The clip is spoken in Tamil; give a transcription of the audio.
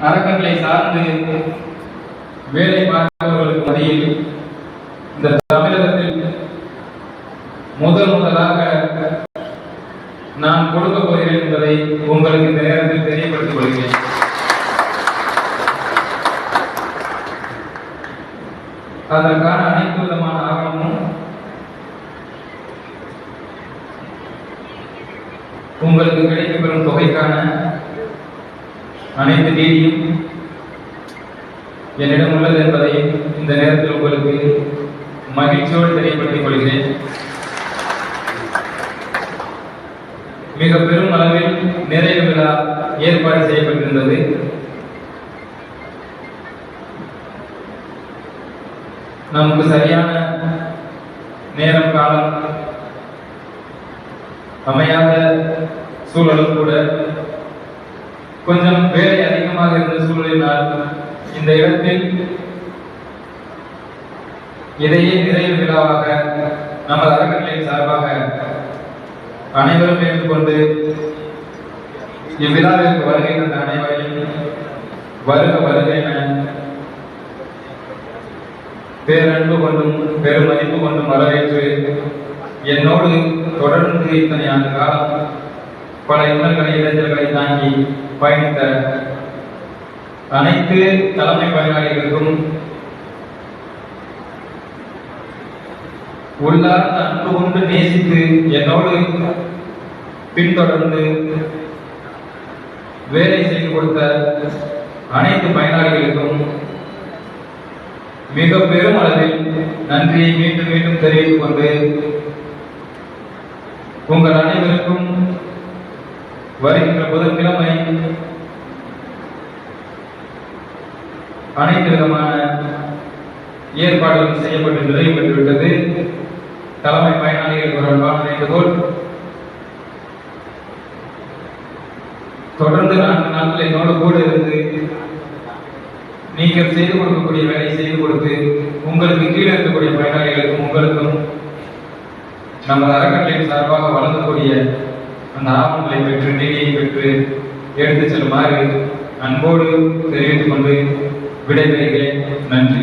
அறக்கட்டளை சார்ந்து வேலை பார்ப்பவர்களுக்கு மத்தியில் இந்த தமிழகத்தில் முதலாக நான் கொடுக்க போகிறேன் என்பதை உங்களுக்கு இந்த நேரத்தில் தெரியப்படுத்திக் கொள்கிறேன். அதற்கான அனைத்து விதமான ஆவணமும் உங்களுக்கு கிடைக்கப்பெறும் தொகைக்கான அனைத்து தேதியும் என்னிடம் உள்ளது என்பதை இந்த நேரத்தில் உங்களுக்கு மகிழ்ச்சியோடு தெரியப்படுத்திக் கொள்கிறேன். மிக பெரும் அளவில் நிறைவு விழா ஏற்பாடு செய்யப்பட்டிருந்தது. நமக்கு சரியான நேரம் காலம் அமையாத சூழலும் கூட, கொஞ்சம் வேலை அதிகமாக இருந்த சூழலினால் இந்த இடத்தில் இதையே நிறைவு விழாவாக நமது அறக்கட்டளையின் சார்பாக அனைவரும் ஏற்றுக்கொண்டு இவ்விழாவிற்கு வருகை தந்த அனைவரையும் வருக என பேரன்பு கொண்டும் பெரும் மதிப்பு கொண்டும் வரவேற்று என்னோடு தொடர்ந்து இத்தனை ஆண்டு காலம் பல இன்னல்களை இடைஞ்சல்களை தாங்கி பயணித்த அனைத்து தலைமை பயனாளிகளுக்கும் உள்ளார்ந்த அன்பு கொண்டு நேசித்து என்னோடு பின்தொடர்ந்து வேலை செய்து கொடுத்த அனைத்து பயனாளிகளுக்கும் மிக பெரும் அளவில் நன்றியை மீண்டும் மீண்டும் தெரிவித்துக் கொண்டு உங்கள் அனைவருக்கும் வருகின்ற புதன்கிழமை அனைத்து விதமான ஏற்பாடுகள் செய்யப்பட்டு நிறைவு பெற்றுவிட்டது. தலைமை பயனாளிகள் ஒரு அன்பான வேண்டுகோள், தொடர்ந்து 4 நாட்கள் என்னோடு கூட இருந்து நீங்கள் செய்து கொடுக்கக்கூடிய வேலை செய்து கொடுத்து உங்களுக்கு கீழே இருக்கக்கூடிய பயனாளிகளுக்கும் உங்களுக்கும் நமது அறக்கட்டளையின் சார்பாக வழங்கக்கூடிய அந்த ஆவணங்களை பெற்று நிதியை பெற்று எடுத்துச் செல்லுமாறு அன்போடு தெரிவித்துக் கொண்டு விடைபெறுகிறேன். நன்றி.